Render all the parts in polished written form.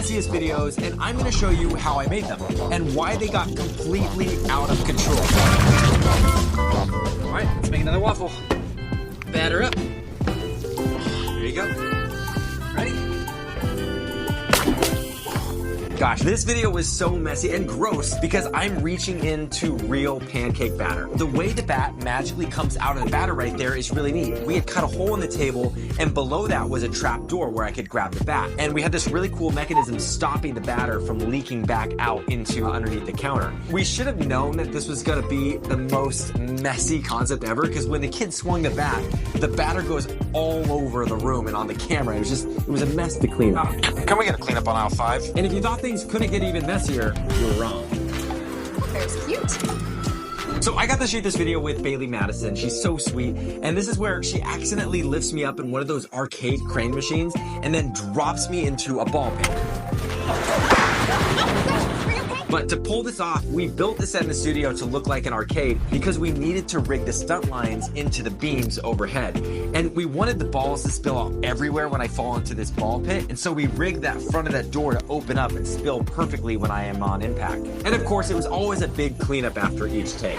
messiest videos, and I'm gonna show you how I made them and why they got completely out of control. All right, let's make another waffle. Batter up. There you go. Ready? Gosh, this video was so messy and gross because I'm reaching into real pancake batter. The way the bat magically comes out of the batter right there is really neat. We had cut a hole in the table, and below that was a trap door where I could grab the bat. And we had this really cool mechanism stopping the batter from leaking back out into underneath the counter. We should have known that this was gonna be the most messy concept ever, because when the kid swung the bat, the batter goes all over the room and on the camera. It was a mess to clean up. Can we get a cleanup on aisle 5? And if you thought things couldn't get even messier, you were wrong. There's cute. So I got to shoot this video with Bailey Madison. She's so sweet. And this is where she accidentally lifts me up in one of those arcade crane machines and then drops me into a ball pit. But to pull this off, we built this set in the studio to look like an arcade because we needed to rig the stunt lines into the beams overhead. And we wanted the balls to spill out everywhere when I fall into this ball pit. And so we rigged that front of that door to open up and spill perfectly when I am on impact. And of course, it was always a big cleanup after each take.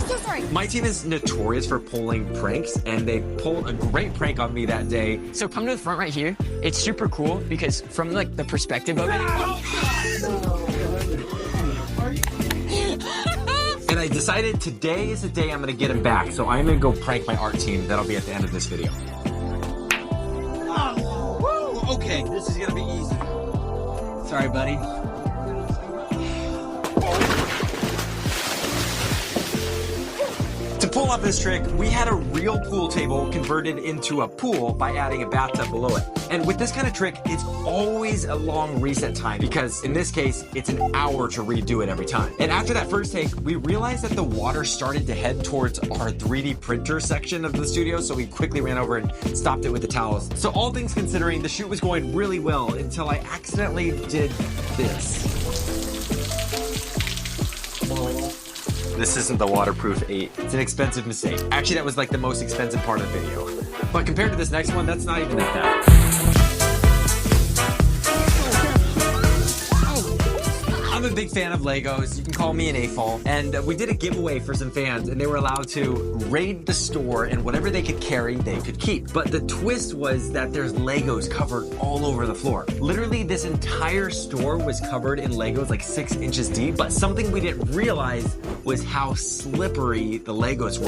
So sorry. My team is notorious for pulling pranks, and they pulled a great prank on me that day. So come to the front right here. It's super cool because from like the perspective of it. And I decided today is the day I'm gonna get him back. So I'm gonna go prank my art team. That'll be at the end of this video. Oh, woo, okay, this is gonna be easy. Sorry, buddy. To pull off this trick, we had a real pool table converted into a pool by adding a bathtub below it. And with this kind of trick, it's always a long reset time because in this case, it's an hour to redo it every time. And after that first take, we realized that the water started to head towards our 3D printer section of the studio, so we quickly ran over and stopped it with the towels. So all things considering, the shoot was going really well until I accidentally did this. This isn't the waterproof 8. It's an expensive mistake. Actually, that was like the most expensive part of the video. But compared to this next one, that's not even that bad. I'm a big fan of Legos. You can call me an AFOL. And we did a giveaway for some fans, and they were allowed to raid the store, and whatever they could carry, they could keep. But the twist was that there's Legos covered all over the floor. Literally, this entire store was covered in Legos like 6 inches deep. But something we didn't realize was how slippery the Legos were.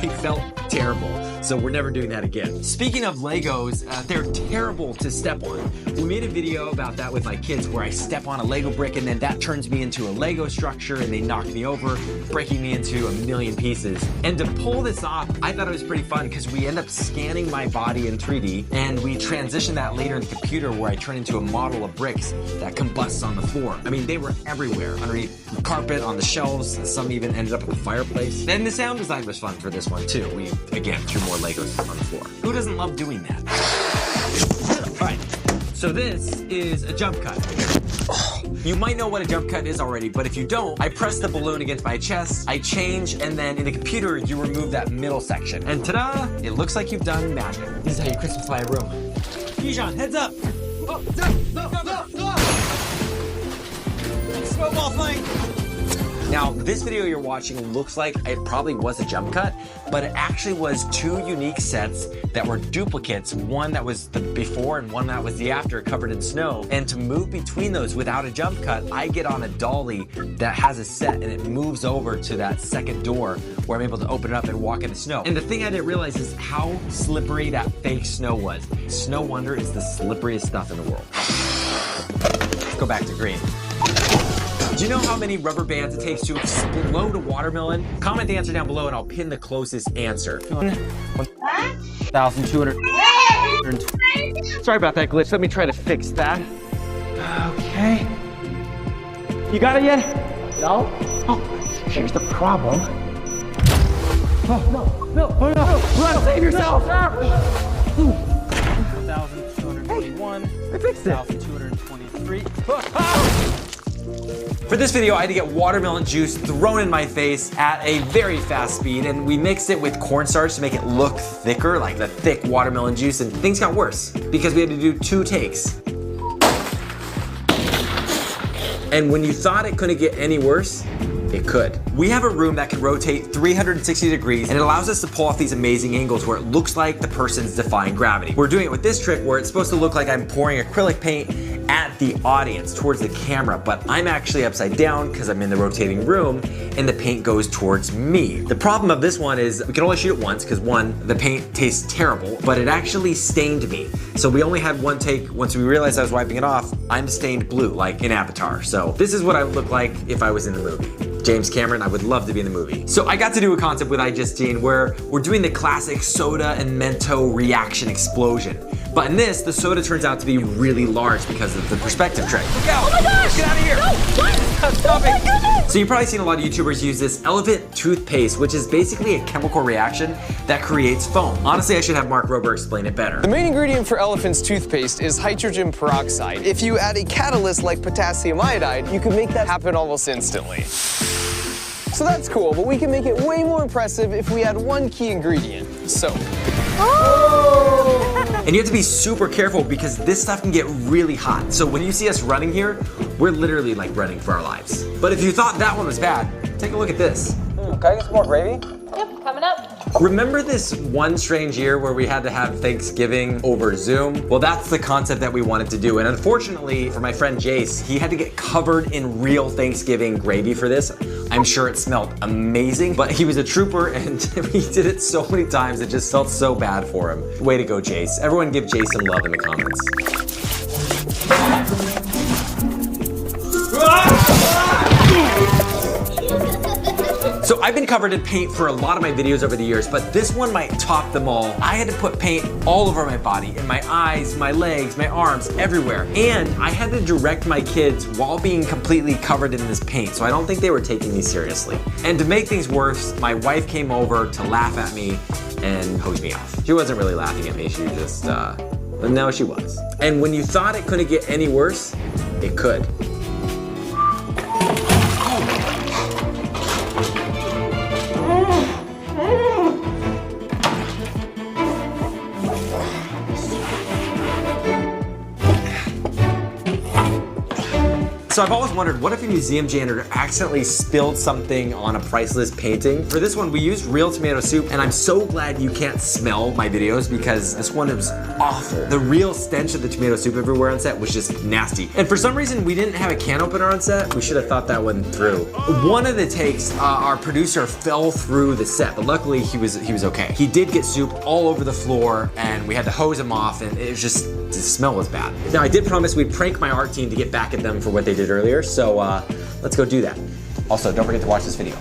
It felt terrible. So we're never doing that again. Speaking of Legos, they're terrible to step on. We made a video about that with my kids where I step on a Lego brick and then that turns me into a Lego structure and they knock me over, breaking me into a million pieces. And to pull this off, I thought it was pretty fun because we end up scanning my body in 3D and we transition that later in the computer where I turn into a model of bricks that combusts on the floor. I mean, they were everywhere, underneath the carpet, on the shelves, some even ended up in the fireplace. And the sound design was fun for this one too. We, again, threw more Legos on the floor. Who doesn't love doing that? All right, so this is a jump cut. You might know what a jump cut is already, but if you don't, I press the balloon against my chest, I change, and then in the computer, you remove that middle section. And ta-da, it looks like you've done magic. This is how you Christmasify a room. Bijan, heads up. Oh, no. Snowball flank. Now, this video you're watching looks like it probably was a jump cut, but it actually was 2 unique sets that were duplicates, one that was the before and one that was the after covered in snow. And to move between those without a jump cut, I get on a dolly that has a set and it moves over to that second door where I'm able to open it up and walk in the snow. And the thing I didn't realize is how slippery that fake snow was. Snow Wonder is the slipperiest stuff in the world. Let's go back to green. Do you know how many rubber bands it takes to explode a watermelon? Comment the answer down below and I'll pin the closest answer. 1,200. Sorry about that glitch. Let me try to fix that. Okay. You got it yet? No. Oh, here's the problem. Run, save yourself. 1,221. I fixed it. 1,223. For this video, I had to get watermelon juice thrown in my face at a very fast speed, and we mixed it with cornstarch to make it look thicker, like the thick watermelon juice, and things got worse because we had to do 2 takes. And when you thought it couldn't get any worse, it could. We have a room that can rotate 360 degrees, and it allows us to pull off these amazing angles where it looks like the person's defying gravity. We're doing it with this trick where it's supposed to look like I'm pouring acrylic paint at the audience towards the camera, but I'm actually upside down because I'm in the rotating room and the paint goes towards me. The problem of this one is we can only shoot it once because 1, the paint tastes terrible, but it actually stained me. So we only had 1 take. Once we realized I was wiping it off, I'm stained blue like in Avatar. So this is what I would look like if I was in the movie. James Cameron, I would love to be in the movie. So I got to do a concept with iJustine where we're doing the classic soda and Mento reaction explosion. But in this, the soda turns out to be really large because of the perspective trick. Look out! Oh my gosh! Get out of here! No! What? Stop Oh it! my goodness! So you've probably seen a lot of YouTubers use this elephant toothpaste, which is basically a chemical reaction that creates foam. Honestly, I should have Mark Rober explain it better. The main ingredient for elephant's toothpaste is hydrogen peroxide. If you add a catalyst like potassium iodide, you can make that happen almost instantly. So that's cool, but we can make it way more impressive if we add 1 key ingredient, soap. And you have to be super careful because this stuff can get really hot. So when you see us running here, we're literally like running for our lives. But if you thought that one was bad, take a look at this. Can I get some more gravy? Yep, coming up. Remember this one strange year where we had to have Thanksgiving over Zoom? Well, that's the concept that we wanted to do. And unfortunately for my friend Jace, he had to get covered in real Thanksgiving gravy for this. I'm sure it smelled amazing, but he was a trooper and he did it so many times, it just felt so bad for him. Way to go, Jace. Everyone give Jace some love in the comments. So I've been covered in paint for a lot of my videos over the years, but this one might top them all. I had to put paint all over my body, in my eyes, my legs, my arms, everywhere. And I had to direct my kids while being completely covered in this paint, so I don't think they were taking me seriously. And to make things worse, my wife came over to laugh at me and hose me off. She wasn't really laughing at me, she was just, but no, she was. And when you thought it couldn't get any worse, it could. So I've always wondered, what if a museum janitor accidentally spilled something on a priceless painting? For this one, we used real tomato soup, and I'm so glad you can't smell my videos because this one was awful. The real stench of the tomato soup everywhere on set was just nasty. And for some reason, we didn't have a can opener on set. We should have thought that one through. One of the takes, our producer fell through the set, but luckily he was okay. He did get soup all over the floor, and we had to hose him off, and it was just, the smell was bad. Now, I did promise we'd prank my art team to get back at them for what they did earlier, so let's go do that. Also, don't forget to watch this video.